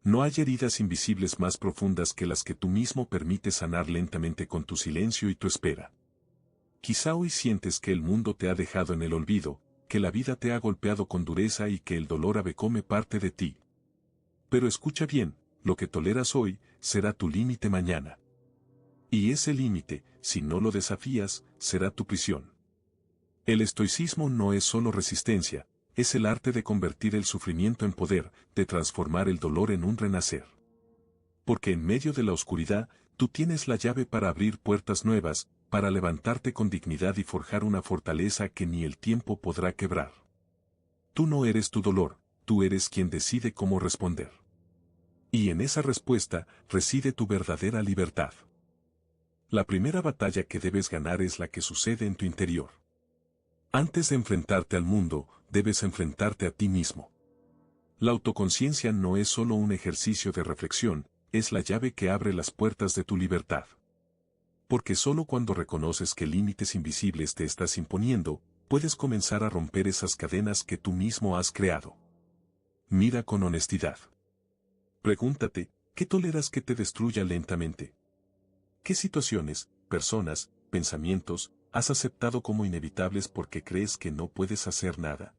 No hay heridas invisibles más profundas que las que tú mismo permites sanar lentamente con tu silencio y tu espera. Quizá hoy sientes que el mundo te ha dejado en el olvido, que la vida te ha golpeado con dureza y que el dolor abecome parte de ti. Pero escucha bien, lo que toleras hoy, será tu límite mañana. Y ese límite, si no lo desafías, será tu prisión. El estoicismo no es solo resistencia, es el arte de convertir el sufrimiento en poder, de transformar el dolor en un renacer. Porque en medio de la oscuridad, tú tienes la llave para abrir puertas nuevas, para levantarte con dignidad y forjar una fortaleza que ni el tiempo podrá quebrar. Tú no eres tu dolor, tú eres quien decide cómo responder. Y en esa respuesta reside tu verdadera libertad. La primera batalla que debes ganar es la que sucede en tu interior. Antes de enfrentarte al mundo, debes enfrentarte a ti mismo. La autoconciencia no es solo un ejercicio de reflexión, es la llave que abre las puertas de tu libertad. Porque solo cuando reconoces que límites invisibles te estás imponiendo, puedes comenzar a romper esas cadenas que tú mismo has creado. Mira con honestidad. Pregúntate, ¿qué toleras que te destruya lentamente? ¿Qué situaciones, personas, pensamientos, has aceptado como inevitables porque crees que no puedes hacer nada?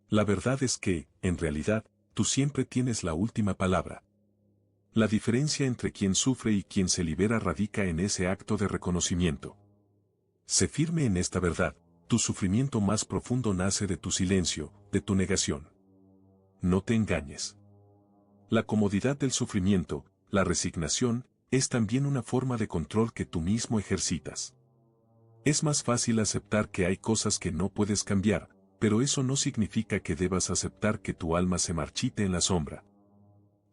La verdad es que, en realidad, tú siempre tienes la última palabra. La diferencia entre quien sufre y quien se libera radica en ese acto de reconocimiento. Sé firme en esta verdad, tu sufrimiento más profundo nace de tu silencio, de tu negación. No te engañes. La comodidad del sufrimiento, la resignación, es también una forma de control que tú mismo ejercitas. Es más fácil aceptar que hay cosas que no puedes cambiar, pero eso no significa que debas aceptar que tu alma se marchite en la sombra.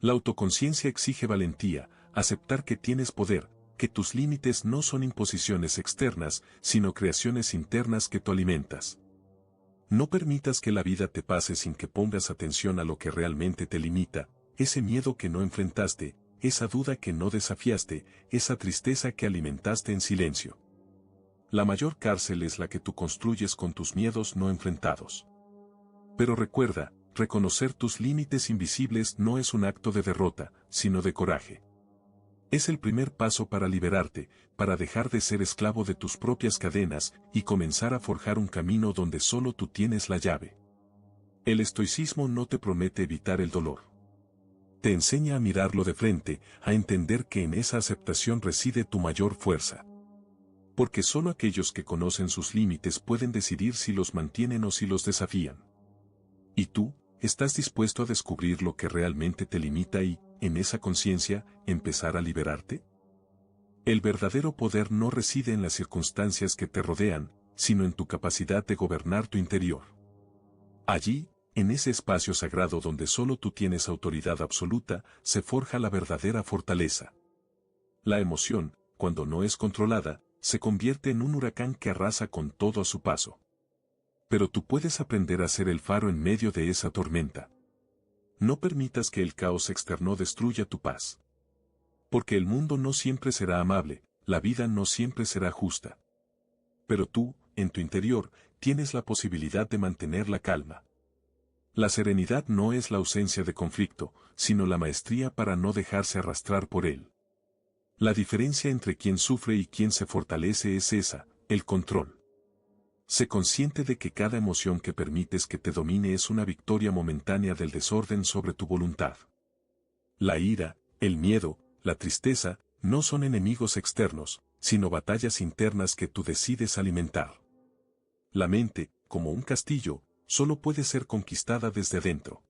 La autoconciencia exige valentía, aceptar que tienes poder, que tus límites no son imposiciones externas, sino creaciones internas que tú alimentas. No permitas que la vida te pase sin que pongas atención a lo que realmente te limita, ese miedo que no enfrentaste, esa duda que no desafiaste, esa tristeza que alimentaste en silencio. La mayor cárcel es la que tú construyes con tus miedos no enfrentados. Pero recuerda, reconocer tus límites invisibles no es un acto de derrota, sino de coraje. Es el primer paso para liberarte, para dejar de ser esclavo de tus propias cadenas y comenzar a forjar un camino donde solo tú tienes la llave. El estoicismo no te promete evitar el dolor. Te enseña a mirarlo de frente, a entender que en esa aceptación reside tu mayor fuerza. Porque solo aquellos que conocen sus límites pueden decidir si los mantienen o si los desafían. ¿Y tú, estás dispuesto a descubrir lo que realmente te limita y, en esa conciencia, empezar a liberarte? El verdadero poder no reside en las circunstancias que te rodean, sino en tu capacidad de gobernar tu interior. Allí, en ese espacio sagrado donde solo tú tienes autoridad absoluta, se forja la verdadera fortaleza. La emoción, cuando no es controlada, se convierte en un huracán que arrasa con todo a su paso. Pero tú puedes aprender a ser el faro en medio de esa tormenta. No permitas que el caos externo destruya tu paz. Porque el mundo no siempre será amable, la vida no siempre será justa. Pero tú, en tu interior, tienes la posibilidad de mantener la calma. La serenidad no es la ausencia de conflicto, sino la maestría para no dejarse arrastrar por él. La diferencia entre quien sufre y quien se fortalece es esa, el control. Sé consciente de que cada emoción que permites que te domine es una victoria momentánea del desorden sobre tu voluntad. La ira, el miedo, la tristeza, no son enemigos externos, sino batallas internas que tú decides alimentar. La mente, como un castillo, solo puede ser conquistada desde adentro.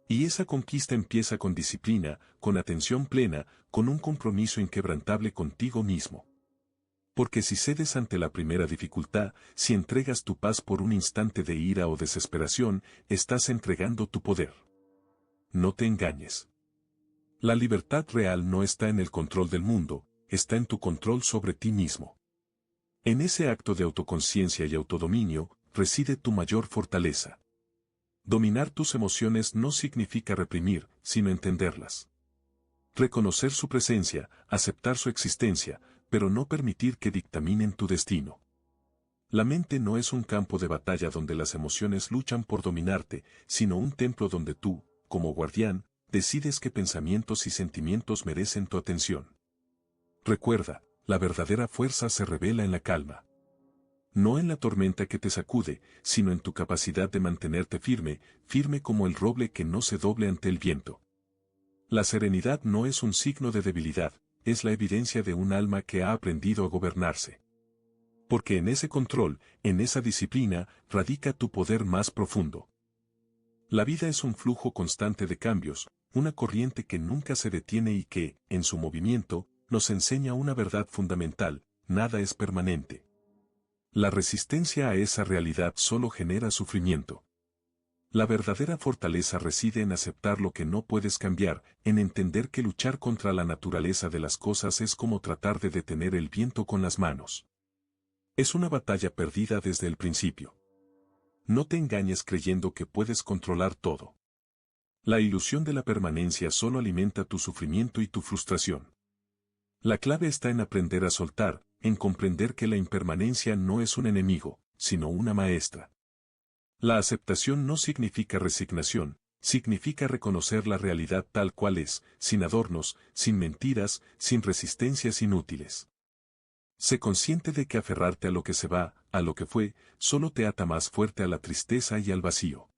Y esa conquista empieza con disciplina, con atención plena, con un compromiso inquebrantable contigo mismo. Porque si cedes ante la primera dificultad, si entregas tu paz por un instante de ira o desesperación, estás entregando tu poder. No te engañes. La libertad real no está en el control del mundo, está en tu control sobre ti mismo. En ese acto de autoconciencia y autodominio, reside tu mayor fortaleza. Dominar tus emociones no significa reprimir, sino entenderlas. Reconocer su presencia, aceptar su existencia, pero no permitir que dictaminen tu destino. La mente no es un campo de batalla donde las emociones luchan por dominarte, sino un templo donde tú, como guardián, decides qué pensamientos y sentimientos merecen tu atención. Recuerda, la verdadera fuerza se revela en la calma. No en la tormenta que te sacude, sino en tu capacidad de mantenerte firme, firme como el roble que no se doble ante el viento. La serenidad no es un signo de debilidad, es la evidencia de un alma que ha aprendido a gobernarse. Porque en ese control, en esa disciplina, radica tu poder más profundo. La vida es un flujo constante de cambios, una corriente que nunca se detiene y que, en su movimiento, nos enseña una verdad fundamental: nada es permanente. La resistencia a esa realidad solo genera sufrimiento. La verdadera fortaleza reside en aceptar lo que no puedes cambiar, en entender que luchar contra la naturaleza de las cosas es como tratar de detener el viento con las manos. Es una batalla perdida desde el principio. No te engañes creyendo que puedes controlar todo. La ilusión de la permanencia solo alimenta tu sufrimiento y tu frustración. La clave está en aprender a soltar, en comprender que la impermanencia no es un enemigo, sino una maestra. La aceptación no significa resignación, significa reconocer la realidad tal cual es, sin adornos, sin mentiras, sin resistencias inútiles. Sé consciente de que aferrarte a lo que se va, a lo que fue, solo te ata más fuerte a la tristeza y al vacío.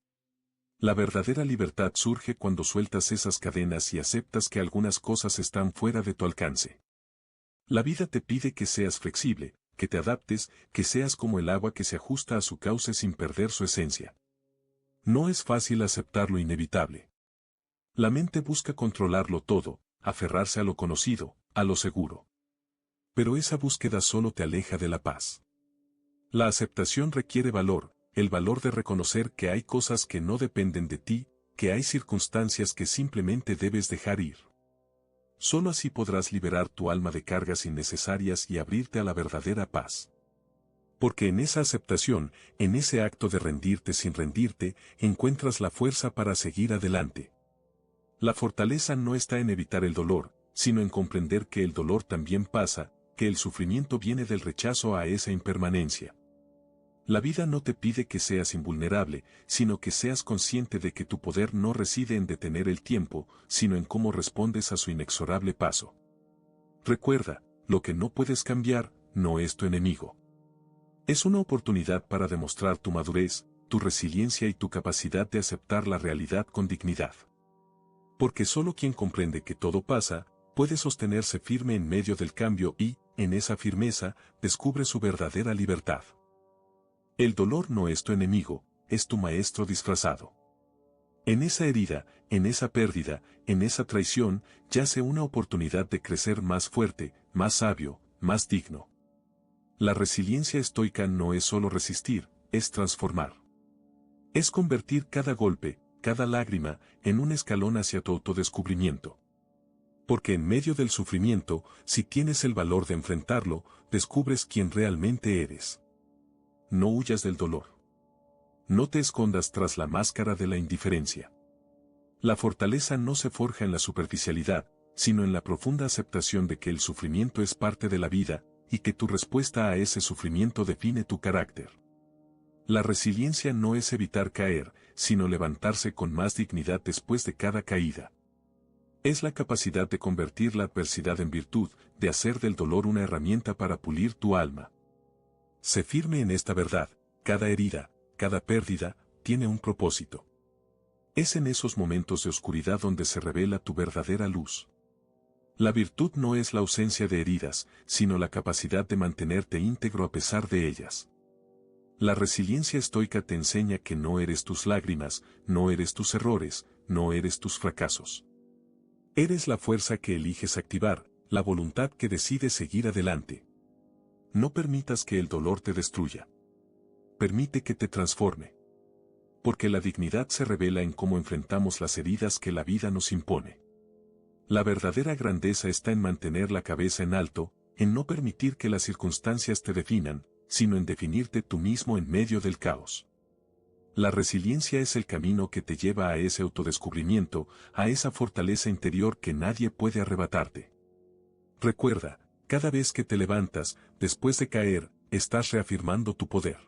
La verdadera libertad surge cuando sueltas esas cadenas y aceptas que algunas cosas están fuera de tu alcance. La vida te pide que seas flexible, que te adaptes, que seas como el agua que se ajusta a su cauce sin perder su esencia. No es fácil aceptar lo inevitable. La mente busca controlarlo todo, aferrarse a lo conocido, a lo seguro. Pero esa búsqueda solo te aleja de la paz. La aceptación requiere valor, el valor de reconocer que hay cosas que no dependen de ti, que hay circunstancias que simplemente debes dejar ir. Solo así podrás liberar tu alma de cargas innecesarias y abrirte a la verdadera paz. Porque en esa aceptación, en ese acto de rendirte sin rendirte, encuentras la fuerza para seguir adelante. La fortaleza no está en evitar el dolor, sino en comprender que el dolor también pasa, que el sufrimiento viene del rechazo a esa impermanencia. La vida no te pide que seas invulnerable, sino que seas consciente de que tu poder no reside en detener el tiempo, sino en cómo respondes a su inexorable paso. Recuerda, lo que no puedes cambiar, no es tu enemigo. Es una oportunidad para demostrar tu madurez, tu resiliencia y tu capacidad de aceptar la realidad con dignidad. Porque solo quien comprende que todo pasa, puede sostenerse firme en medio del cambio y, en esa firmeza, descubre su verdadera libertad. El dolor no es tu enemigo, es tu maestro disfrazado. En esa herida, en esa pérdida, en esa traición, yace una oportunidad de crecer más fuerte, más sabio, más digno. La resiliencia estoica no es solo resistir, es transformar. Es convertir cada golpe, cada lágrima, en un escalón hacia tu autodescubrimiento. Porque en medio del sufrimiento, si tienes el valor de enfrentarlo, descubres quién realmente eres. No huyas del dolor. No te escondas tras la máscara de la indiferencia. La fortaleza no se forja en la superficialidad, sino en la profunda aceptación de que el sufrimiento es parte de la vida, y que tu respuesta a ese sufrimiento define tu carácter. La resiliencia no es evitar caer, sino levantarse con más dignidad después de cada caída. Es la capacidad de convertir la adversidad en virtud, de hacer del dolor una herramienta para pulir tu alma. Sé firme en esta verdad: cada herida, cada pérdida, tiene un propósito. Es en esos momentos de oscuridad donde se revela tu verdadera luz. La virtud no es la ausencia de heridas, sino la capacidad de mantenerte íntegro a pesar de ellas. La resiliencia estoica te enseña que no eres tus lágrimas, no eres tus errores, no eres tus fracasos. Eres la fuerza que eliges activar, la voluntad que decide seguir adelante. No permitas que el dolor te destruya. Permite que te transforme. Porque la dignidad se revela en cómo enfrentamos las heridas que la vida nos impone. La verdadera grandeza está en mantener la cabeza en alto, en no permitir que las circunstancias te definan, sino en definirte tú mismo en medio del caos. La resiliencia es el camino que te lleva a ese autodescubrimiento, a esa fortaleza interior que nadie puede arrebatarte. Recuerda, cada vez que te levantas, después de caer, estás reafirmando tu poder.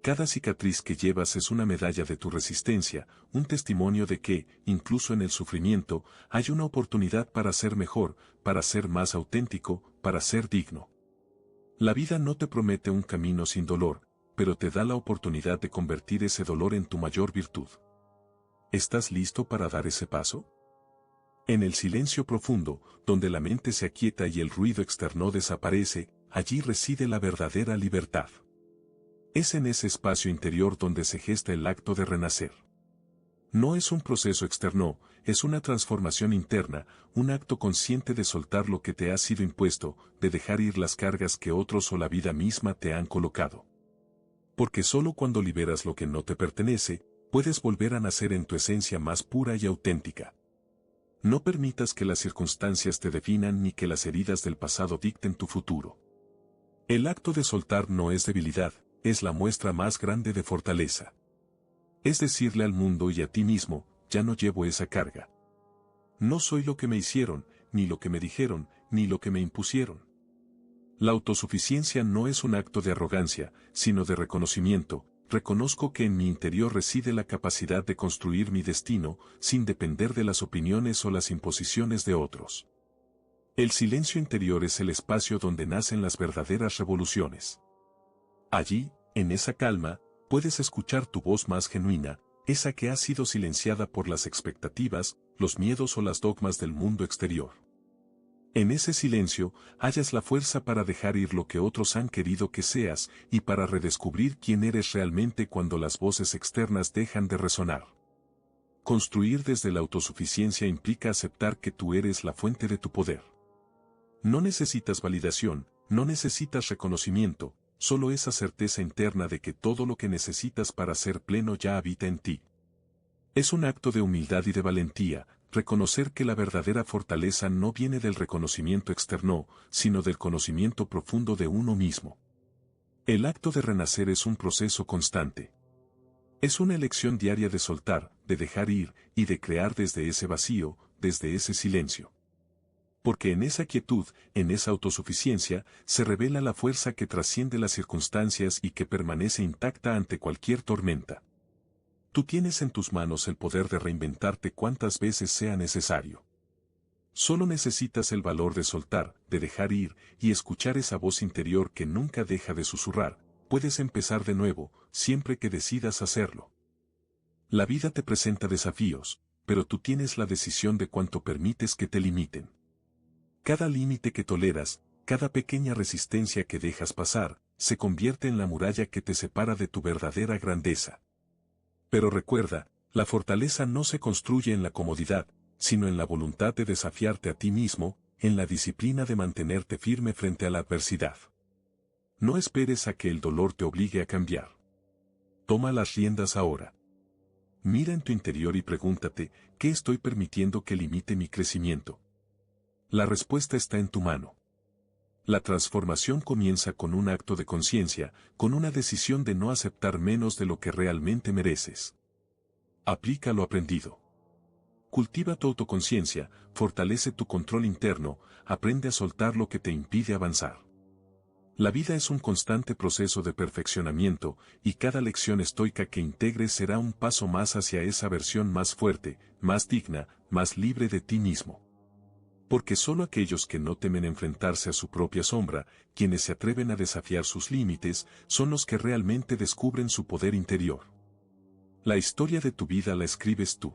Cada cicatriz que llevas es una medalla de tu resistencia, un testimonio de que, incluso en el sufrimiento, hay una oportunidad para ser mejor, para ser más auténtico, para ser digno. La vida no te promete un camino sin dolor, pero te da la oportunidad de convertir ese dolor en tu mayor virtud. ¿Estás listo para dar ese paso? En el silencio profundo, donde la mente se aquieta y el ruido externo desaparece, allí reside la verdadera libertad. Es en ese espacio interior donde se gesta el acto de renacer. No es un proceso externo, es una transformación interna, un acto consciente de soltar lo que te ha sido impuesto, de dejar ir las cargas que otros o la vida misma te han colocado. Porque solo cuando liberas lo que no te pertenece, puedes volver a nacer en tu esencia más pura y auténtica. No permitas que las circunstancias te definan ni que las heridas del pasado dicten tu futuro. El acto de soltar no es debilidad, es la muestra más grande de fortaleza. Es decirle al mundo y a ti mismo, ya no llevo esa carga. No soy lo que me hicieron, ni lo que me dijeron, ni lo que me impusieron. La autosuficiencia no es un acto de arrogancia, sino de reconocimiento. Reconozco que en mi interior reside la capacidad de construir mi destino, sin depender de las opiniones o las imposiciones de otros. El silencio interior es el espacio donde nacen las verdaderas revoluciones. Allí, en esa calma, puedes escuchar tu voz más genuina, esa que ha sido silenciada por las expectativas, los miedos o las dogmas del mundo exterior. En ese silencio, hallas la fuerza para dejar ir lo que otros han querido que seas y para redescubrir quién eres realmente cuando las voces externas dejan de resonar. Construir desde la autosuficiencia implica aceptar que tú eres la fuente de tu poder. No necesitas validación, no necesitas reconocimiento, solo esa certeza interna de que todo lo que necesitas para ser pleno ya habita en ti. Es un acto de humildad y de valentía, reconocer que la verdadera fortaleza no viene del reconocimiento externo, sino del conocimiento profundo de uno mismo. El acto de renacer es un proceso constante. Es una elección diaria de soltar, de dejar ir, y de crear desde ese vacío, desde ese silencio. Porque en esa quietud, en esa autosuficiencia, se revela la fuerza que trasciende las circunstancias y que permanece intacta ante cualquier tormenta. Tú tienes en tus manos el poder de reinventarte cuantas veces sea necesario. Solo necesitas el valor de soltar, de dejar ir, y escuchar esa voz interior que nunca deja de susurrar. Puedes empezar de nuevo, siempre que decidas hacerlo. La vida te presenta desafíos, pero tú tienes la decisión de cuánto permites que te limiten. Cada límite que toleras, cada pequeña resistencia que dejas pasar, se convierte en la muralla que te separa de tu verdadera grandeza. Pero recuerda, la fortaleza no se construye en la comodidad, sino en la voluntad de desafiarte a ti mismo, en la disciplina de mantenerte firme frente a la adversidad. No esperes a que el dolor te obligue a cambiar. Toma las riendas ahora. Mira en tu interior y pregúntate, ¿qué estoy permitiendo que limite mi crecimiento? La respuesta está en tu mano. La transformación comienza con un acto de conciencia, con una decisión de no aceptar menos de lo que realmente mereces. Aplica lo aprendido. Cultiva tu autoconciencia, fortalece tu control interno, aprende a soltar lo que te impide avanzar. La vida es un constante proceso de perfeccionamiento, y cada lección estoica que integres será un paso más hacia esa versión más fuerte, más digna, más libre de ti mismo. Porque solo aquellos que no temen enfrentarse a su propia sombra, quienes se atreven a desafiar sus límites, son los que realmente descubren su poder interior. La historia de tu vida la escribes tú.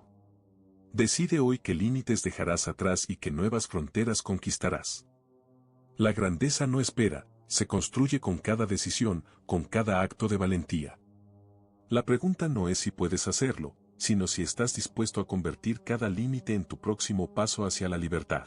Decide hoy qué límites dejarás atrás y qué nuevas fronteras conquistarás. La grandeza no espera, se construye con cada decisión, con cada acto de valentía. La pregunta no es si puedes hacerlo, sino si estás dispuesto a convertir cada límite en tu próximo paso hacia la libertad.